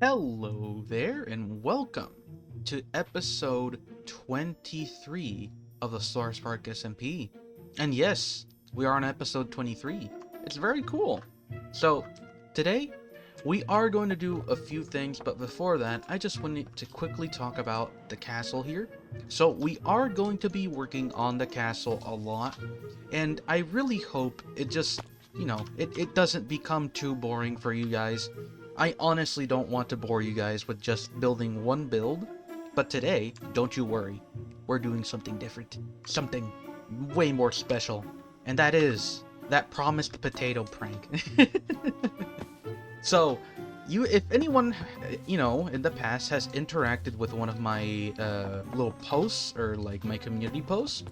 Hello there, and welcome to episode 23 of the Star Spark SMP. And yes, we are on episode 23. It's very cool. So, today, we are going to do a few things, but before that, I just wanted to quickly talk about the castle here. So, we are going to be working on the castle a lot, and I really hope it just, it doesn't become too boring for you guys. I honestly don't want to bore you guys with just building one build, but today, don't you worry, we're doing something different. Something way more special. And that is that promised potato prank. So, if anyone, in the past has interacted with one of my little posts or like my community posts,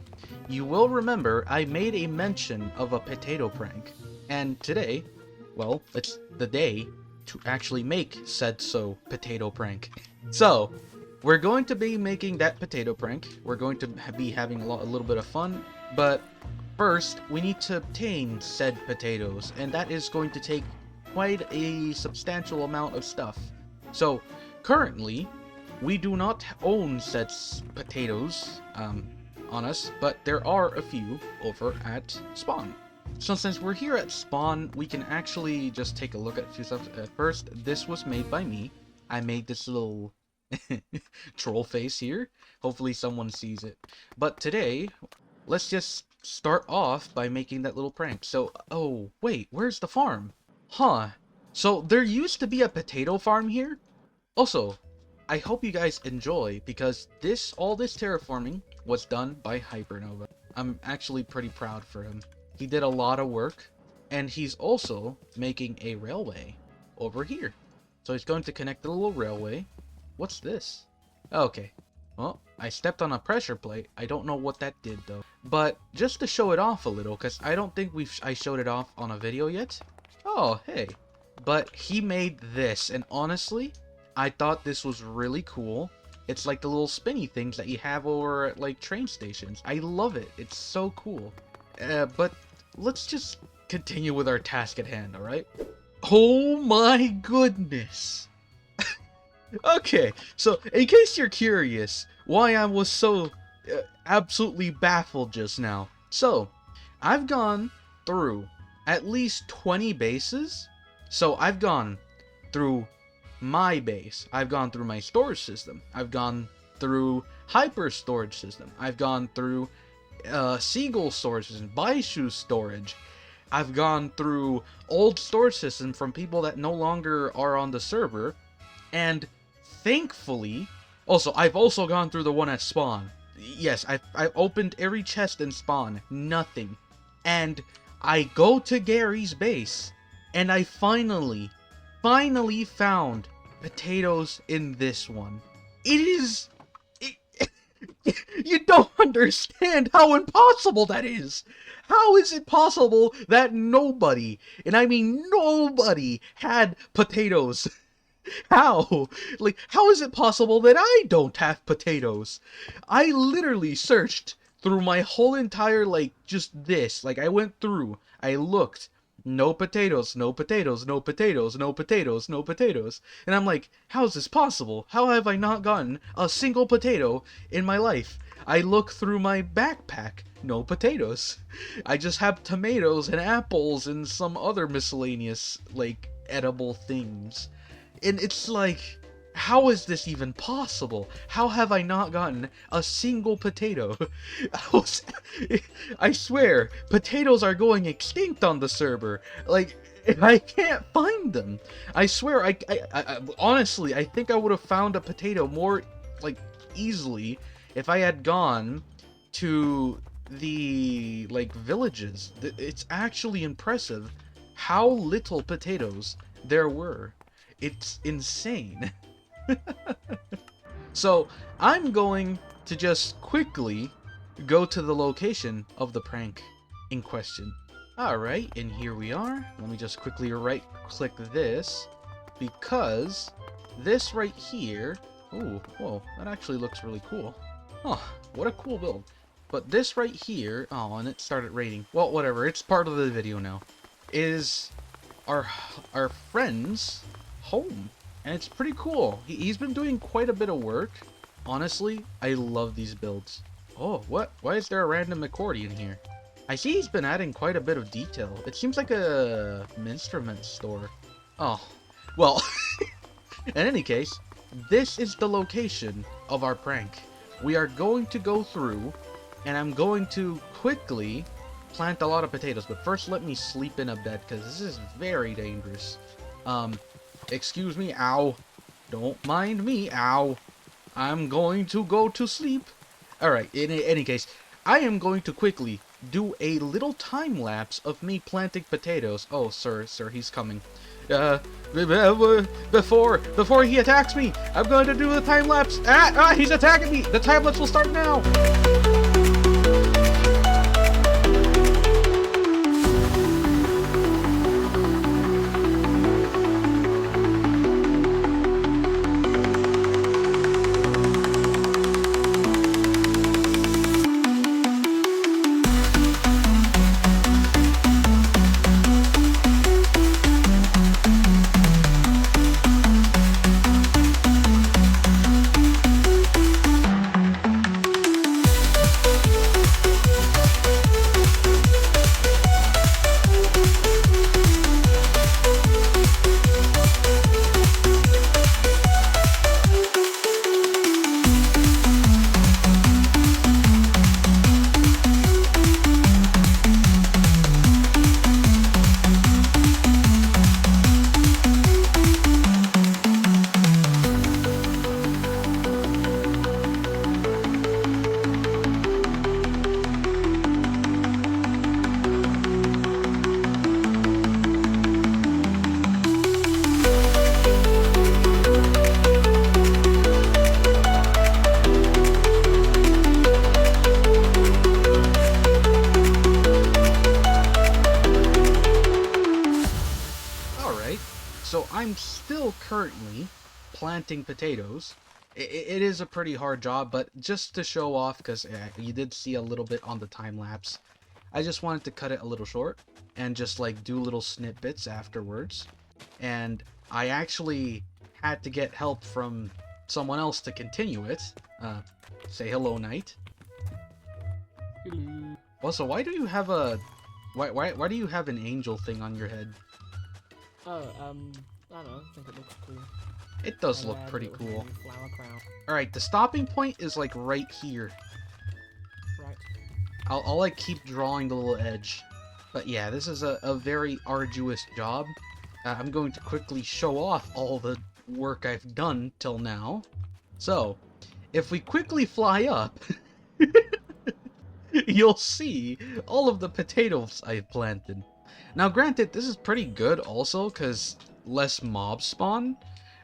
you will remember I made a mention of a potato prank. And today, well, it's the day to actually make said potato prank. So, we're going to be making that potato prank. We're going to be having a little bit of fun, but first, we need to obtain said potatoes, and that is going to take quite a substantial amount of stuff. So, currently, we do not own said potatoes on us, but there are a few over at spawn. So since we're here at spawn, we can actually just take a look at a few stuff. First, this was made by me. I made this little troll face here. Hopefully someone sees it. But today, let's just start off by making that little prank. So, oh, wait, where's the farm? Huh. So there used to be a potato farm here. Also, I hope you guys enjoy because all this terraforming was done by Hypernova. I'm actually pretty proud for him. He did a lot of work, and he's also making a railway over here. So he's going to connect the little railway. What's this? Okay. Well, I stepped on a pressure plate. I don't know what that did, though. But just to show it off a little, because I don't think I showed it off on a video yet. Oh, hey. But he made this, and honestly, I thought this was really cool. It's like the little spinny things that you have over at, like, train stations. I love it. It's so cool. But let's just continue with our task at hand, alright? Oh my goodness! Okay, so in case you're curious why I was so absolutely baffled just now. So, I've gone through at least 20 bases. So I've gone through my base. I've gone through my storage system. I've gone through Hyper storage system. I've gone through Seagull storage system, Baishu storage. I've gone through old storage system from people that no longer are on the server, and thankfully, I've also gone through the one at spawn. Yes, I've opened every chest in spawn, nothing, and I go to Gary's base, and I finally found potatoes in this one. It is. You don't understand how impossible that is! How is it possible that nobody, and I mean nobody, had potatoes? How? Like, how is it possible that I don't have potatoes? I literally searched through my whole entire, just this. I went through, I looked, no potatoes, no potatoes, no potatoes, no potatoes, no potatoes. And I'm like, how is this possible? How have I not gotten a single potato in my life? I look through my backpack, no potatoes. I just have tomatoes and apples and some other miscellaneous, edible things. And it's like, how is this even possible? How have I not gotten a single potato? I swear, potatoes are going extinct on the server. I can't find them. I swear, I honestly, I think I would have found a potato more, easily if I had gone to the, villages. It's actually impressive how little potatoes there were. It's insane. So, I'm going to just quickly go to the location of the prank in question. Alright, and here we are. Let me just quickly right-click this, because this right here... Ooh, whoa, that actually looks really cool. Oh, what a cool build. But this right here... Oh, and it started raiding. Well, whatever, it's part of the video now. Is our friend's home. And it's pretty cool. He's been doing quite a bit of work. Honestly, I love these builds. Oh, what? Why is there a random accordion here? I see he's been adding quite a bit of detail. It seems like a instrument store. Oh, well, in any case, this is the location of our prank. We are going to go through, and I'm going to quickly plant a lot of potatoes. But first, let me sleep in a bed, because this is very dangerous. Excuse me, ow. Don't mind me, ow. I'm going to go to sleep. Alright, in any case, I am going to quickly do a little time lapse of me planting potatoes. Oh, sir, he's coming. Before he attacks me, I'm going to do the time lapse. He's attacking me. The time lapse will start now. So I'm still currently planting potatoes. It is a pretty hard job, but just to show off, because you did see a little bit on the time lapse, I just wanted to cut it a little short and just like do little snippets afterwards. And I actually had to get help from someone else to continue it. Say hello, Knight. Hello. Also, why do you have a why do you have an angel thing on your head? Oh, I don't know, I think it looks cool. It does look pretty cool. Flower crown. Alright, the stopping point is like right here. Right. I'll like keep drawing the little edge. But yeah, this is a very arduous job. I'm going to quickly show off all the work I've done till now. So, if we quickly fly up, you'll see all of the potatoes I've planted. Now granted, this is pretty good also, because less mobs spawn,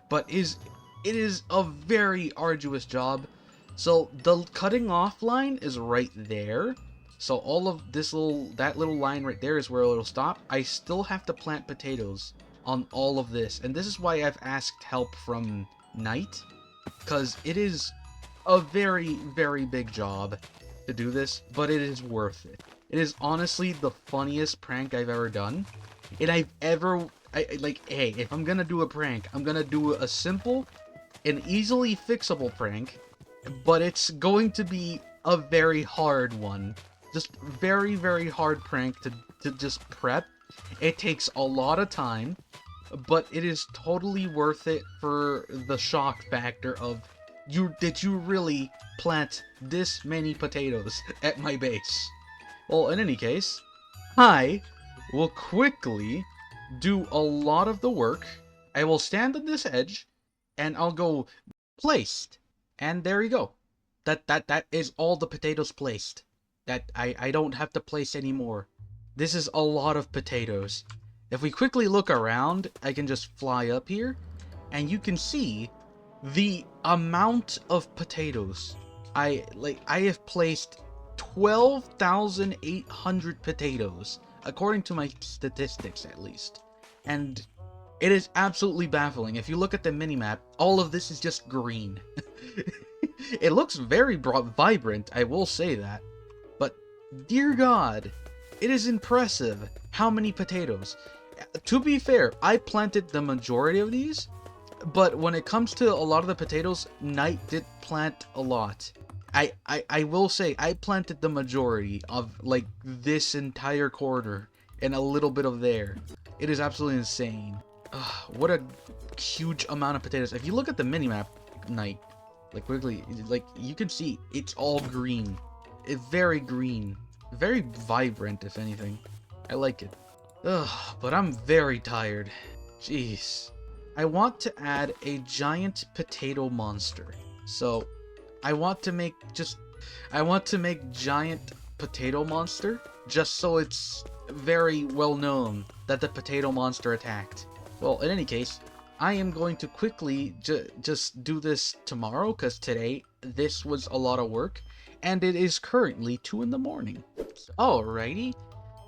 but it is a very arduous job. So the cutting off line is right there. So all of that little line right there is where it'll stop. I still have to plant potatoes on all of this, and this is why I've asked help from Knight, because it is a very, very big job to do this, but it is worth it. It is honestly the funniest prank I've ever done. And hey, if I'm gonna do a prank, I'm gonna do a simple and easily fixable prank, but it's going to be a very hard one. Just very, very hard prank to just prep. It takes a lot of time, but it is totally worth it for the shock factor of, did you really plant this many potatoes at my base? Well, in any case, I will quickly do a lot of the work. I will stand on this edge, and I'll go placed. And there you go. That is all the potatoes placed. That I don't have to place anymore. This is a lot of potatoes. If we quickly look around, I can just fly up here, and you can see the amount of potatoes. I have placed 12,800 potatoes, according to my statistics at least. And it is absolutely baffling. If you look at the minimap, all of this is just green. It looks very vibrant, I will say that. But, dear God, it is impressive how many potatoes. To be fair, I planted the majority of these. But when it comes to a lot of the potatoes, Knight did plant a lot. I will say, I planted the majority of, like, this entire quarter and a little bit of there. It is absolutely insane. Ugh, what a huge amount of potatoes. If you look at the minimap, Knight, like, quickly, like, you can see it's all green. It's very green. Very vibrant, if anything. I like it. Ugh, but I'm very tired. Jeez. I want to add a giant potato monster. So, I want to make giant potato monster, just so it's very well known that the potato monster attacked. Well, in any case, I am going to quickly just do this tomorrow, because today, this was a lot of work, and it is currently 2 in the morning. Alrighty,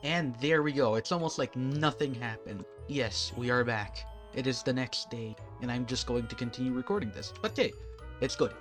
and there we go. It's almost like nothing happened. Yes, we are back. It is the next day, and I'm just going to continue recording this. But hey, it's good.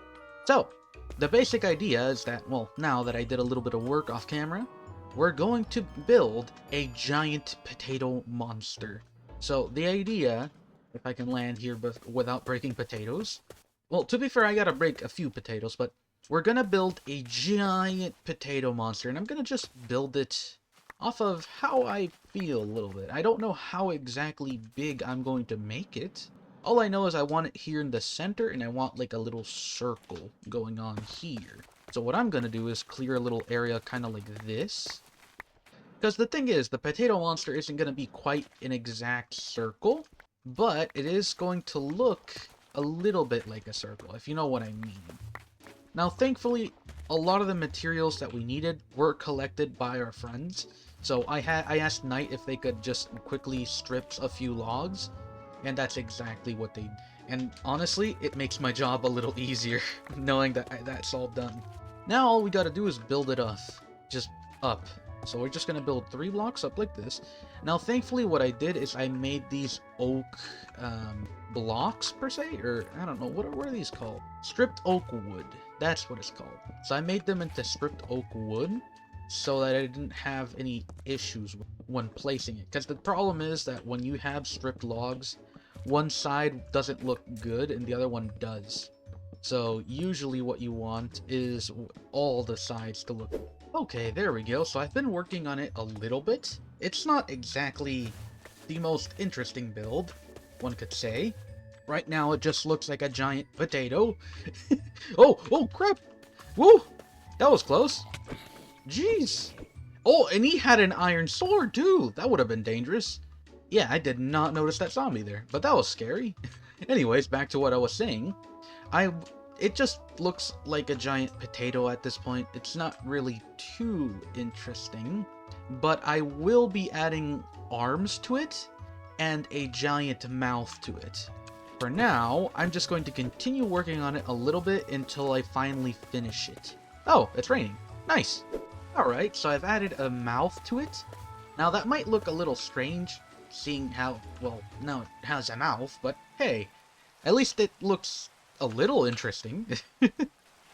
So, the basic idea is that, well, now that I did a little bit of work off camera, we're going to build a giant potato monster. So, the idea, if I can land here without breaking potatoes, well, to be fair, I gotta break a few potatoes, but we're gonna build a giant potato monster, and I'm gonna just build it off of how I feel a little bit. I don't know how exactly big I'm going to make it. All I know is I want it here in the center, and I want like a little circle going on here. So what I'm going to do is clear a little area kind of like this. Because the thing is, the potato monster isn't going to be quite an exact circle, but it is going to look a little bit like a circle, if you know what I mean. Now, thankfully, a lot of the materials that we needed were collected by our friends. So I asked Knight if they could just quickly strip a few logs, and that's exactly what they did. And honestly, it makes my job a little easier, knowing that that's all done. Now all we gotta do is build it up. Just up. So we're just gonna build 3 blocks up like this. Now thankfully what I did is I made these oak blocks per se, or I don't know, what are these called? Stripped oak wood. That's what it's called. So I made them into stripped oak wood, so that I didn't have any issues when placing it. Because the problem is that when you have stripped logs, one side doesn't look good and the other one does. So usually what you want is all the sides to look good. Okay, there we go. So I've been working on it a little bit. It's not exactly the most interesting build, one could say. Right now it just looks like a giant potato. Oh crap! Woo! That was close. Jeez. Oh, and he had an iron sword, too. That would have been dangerous. Yeah, I did not notice that zombie there, but that was scary. Anyways, back to what I was saying. It just looks like a giant potato at this point. It's not really too interesting, but I will be adding arms to it and a giant mouth to it. For now, I'm just going to continue working on it a little bit until I finally finish it. Oh, it's raining. Nice. Alright, so I've added a mouth to it. Now that might look a little strange, seeing how, well, now it has a mouth, but hey, at least it looks a little interesting.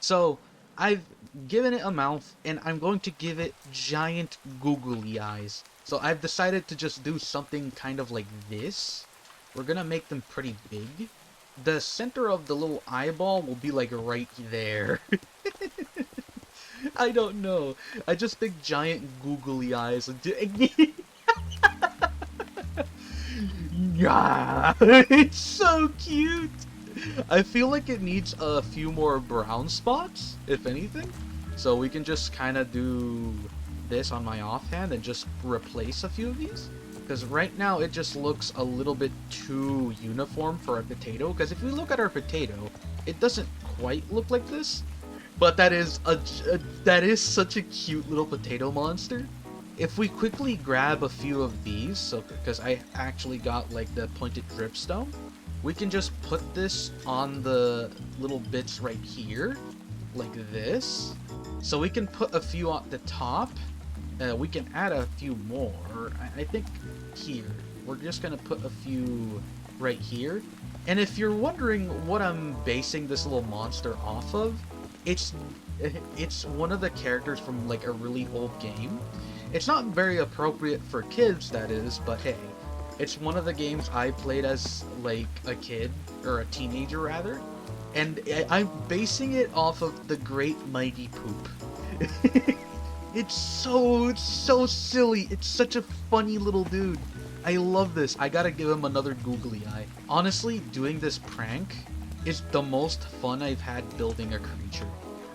So, I've given it a mouth, and I'm going to give it giant googly eyes. So I've decided to just do something kind of like this. We're gonna make them pretty big. The center of the little eyeball will be like right there. I don't know. I just think giant googly eyes. Yeah, it's so cute. I feel like it needs a few more brown spots, if anything. So we can just kind of do this on my offhand and just replace a few of these. Because right now it just looks a little bit too uniform for a potato. Because if we look at our potato, it doesn't quite look like this. But that is such a cute little potato monster. If we quickly grab a few of these, so because I actually got like the pointed dripstone, we can just put this on the little bits right here, like this. So we can put a few at the top. We can add a few more. I think here. We're just gonna put a few right here. And if you're wondering what I'm basing this little monster off of, it's one of the characters from like a really old game. It's not very appropriate for kids, that is, but hey, It's one of the games I played as like a kid, or a teenager rather, and I'm basing it off of the Great Mighty Poop. It's so silly. It's such a funny little dude. I love this. I gotta give him another googly eye. Honestly, doing this prank is the most fun I've had building a creature.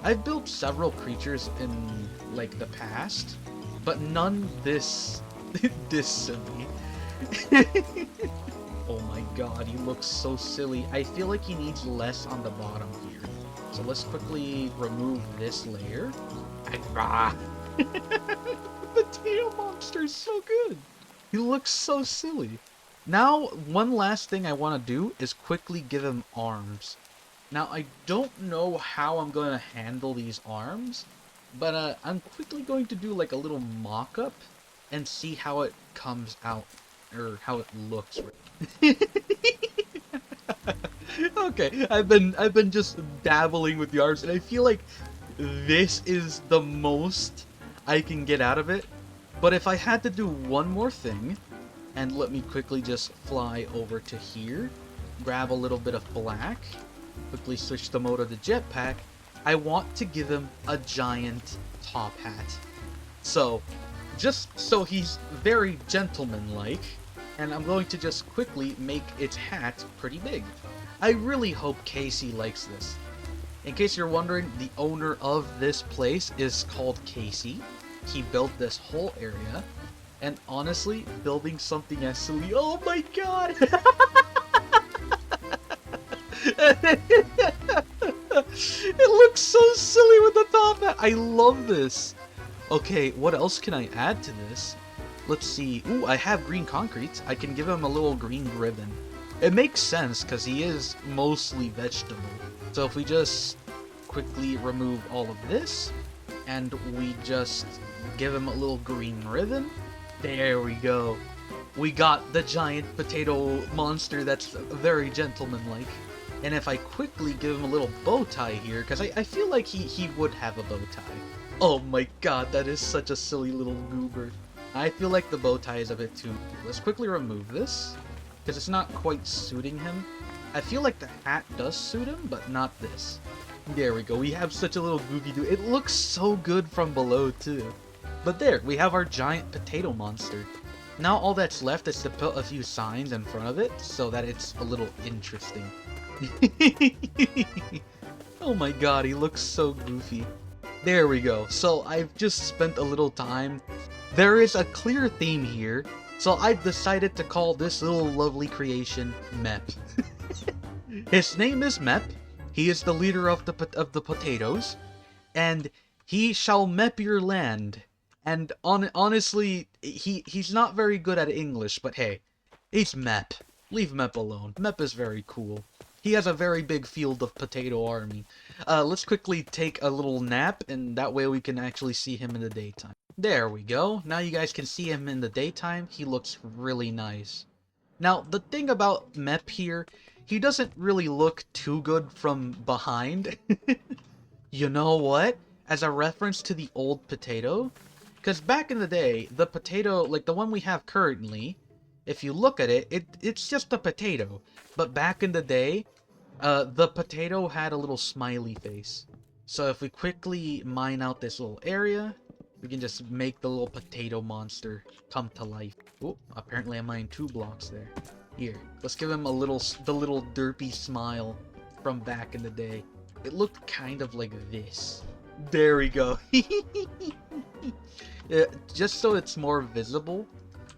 I've built several creatures in like the past, but none this this silly. Oh my god, he looks so silly. I feel like he needs less on the bottom here. So let's quickly remove this layer. The tail monster is so good. He looks so silly. Now, one last thing I want to do is quickly give him arms. Now, I don't know how I'm going to handle these arms, but I'm quickly going to do like a little mock-up and see how it comes out, or how it looks. Okay, I've been just dabbling with the arms, and I feel like this is the most I can get out of it. But if I had to do one more thing, and let me quickly just fly over to here, grab a little bit of black, quickly switch the mode of the jetpack, I want to give him a giant top hat. So, just so he's very gentleman-like, and I'm going to just quickly make its hat pretty big. I really hope Casey likes this. In case you're wondering, the owner of this place is called Casey. He built this whole area, and honestly, building something as silly— oh my god! It looks so silly with the top hat! I love this! Okay, what else can I add to this? Let's see. Ooh, I have green concrete. I can give him a little green ribbon. It makes sense, because he is mostly vegetable. So if we just quickly remove all of this, and we just give him a little green ribbon, there we go. We got the giant potato monster that's very gentleman-like. And if I quickly give him a little bow tie here, because I feel like he would have a bow tie. Oh my god, that is such a silly little goober. I feel like the bow tie is a bit too— let's quickly remove this, because it's not quite suiting him. I feel like the hat does suit him, but not this. There we go, we have such a little goofy dude. It looks so good from below too. But there, we have our giant potato monster. Now all that's left is to put a few signs in front of it, so that it's a little interesting. Oh my god, he looks so goofy. There we go. So I've just spent a little time. There is a clear theme here, so I decided to call this little lovely creation Mep. His name is Mep. He is the leader of the potatoes, and he shall mep your land. And honestly, he's not very good at English, but hey, he's Mep. Leave Mep alone. Mep is very cool. He has a very big field of potato army. Let's quickly take a little nap, and that way we can actually see him in the daytime. There we go. Now you guys can see him in the daytime. He looks really nice. Now, the thing about Mep here, he doesn't really look too good from behind. You know what? As a reference to the old potato, because back in the day, the potato, like the one we have currently, if you look at it, it's just a potato. But back in the day, the potato had a little smiley face. So if we quickly mine out this little area, we can just make the little potato monster come to life. Oh, apparently I mined 2 blocks there. Here, let's give him the little derpy smile from back in the day. It looked kind of like this. There we go. Just so it's more visible,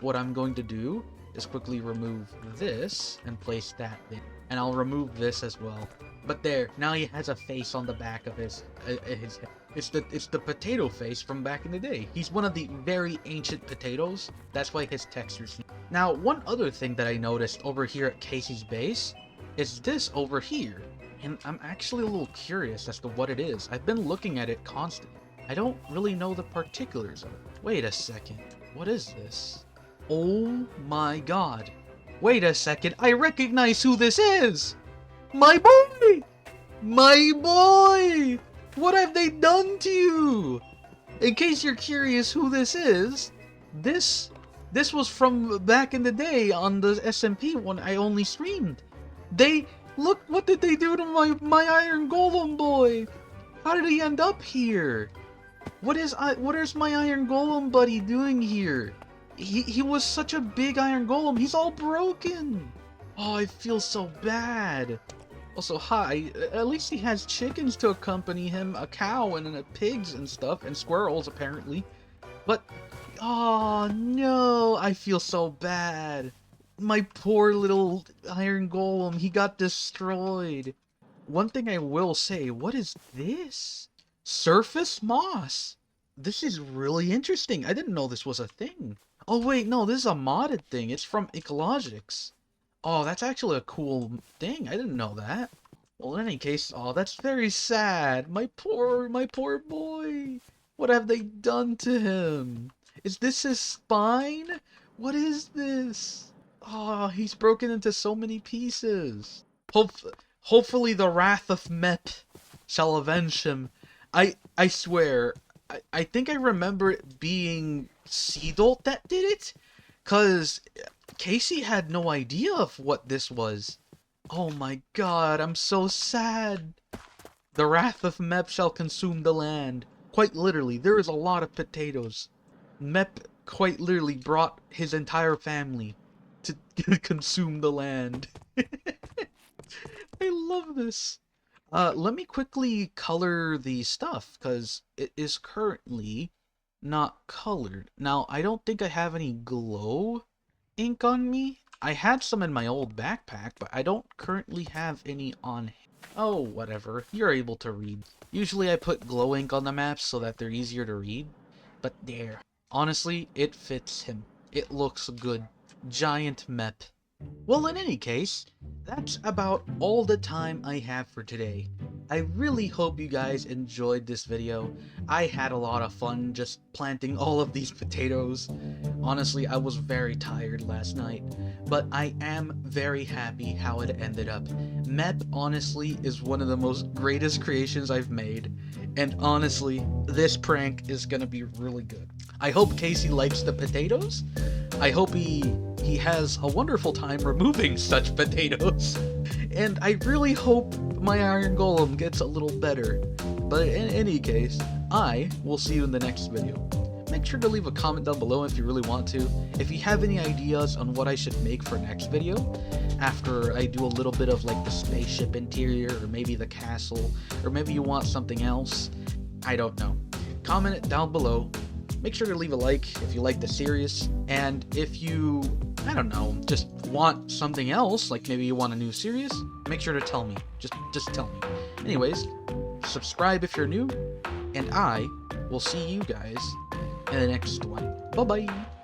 what I'm going to do is quickly remove this and place that there. And I'll remove this as well. But there, now he has a face on the back of his head. It's the potato face from back in the day. He's one of the very ancient potatoes. That's why his texture's. Now, one other thing that I noticed over here at Casey's base is this over here. And I'm actually a little curious as to what it is. I've been looking at it constantly. I don't really know the particulars of it. Wait a second. What is this? Oh my god. Wait a second. I recognize who this is! My boy! My boy! What have they done to you? In case you're curious who this is This was from back in the day on the SMP when I only streamed. Look, what did they do to my Iron Golem boy? How did he end up here? What is my Iron Golem buddy doing here? He was such a big Iron Golem. He's all broken. Oh, I feel so bad. Also, hi. At least he has chickens to accompany him, a cow and pigs and stuff, and squirrels apparently. But, oh no, I feel so bad. My poor little Iron Golem, he got destroyed. One thing I will say, what is this? Surface moss. This is really interesting. I didn't know this was a thing. Oh wait, no, this is a modded thing. It's from Ecologics. Oh, that's actually a cool thing. I didn't know that. Well, in any case, oh, that's very sad. My poor boy. What have they done to him? Is this his spine? What is this? Oh, he's broken into so many pieces. Hopefully the wrath of Mep shall avenge him. I swear, I think I remember it being Seadolt that did it, cause Casey had no idea of what this was. Oh my god, I'm so sad. The wrath of Mep shall consume the land. Quite literally, there is a lot of potatoes. Mep quite literally brought his entire family to consume the land. I love this. Let me quickly color the stuff, because it is currently not colored. Now, I don't think I have any glow ink on me. I had some in my old backpack, but I don't currently have any on. Oh, whatever. You're able to read. Usually I put glow ink on the maps so that they're easier to read. But there. Honestly, it fits him. It looks good. Giant Mep. Well, in any case, that's about all the time I have for today. I really hope you guys enjoyed this video. I had a lot of fun just planting all of these potatoes. Honestly, I was very tired last night, but I am very happy how it ended up. Mep, honestly, is one of the most greatest creations I've made, and honestly, this prank is gonna be really good. I hope Casey likes the potatoes. I hope he has a wonderful time removing such potatoes. And I really hope my Iron Golem gets a little better. But in any case, I will see you in the next video. Make sure to leave a comment down below if you really want to. If you have any ideas on what I should make for next video, after I do a little bit of like the spaceship interior, or maybe the castle, or maybe you want something else, I don't know. Comment it down below. Make sure to leave a like if you like the series, and if you, I don't know, just want something else, like maybe you want a new series, make sure to tell me. Just tell me. Anyways, subscribe if you're new, and I will see you guys in the next one. Bye-bye!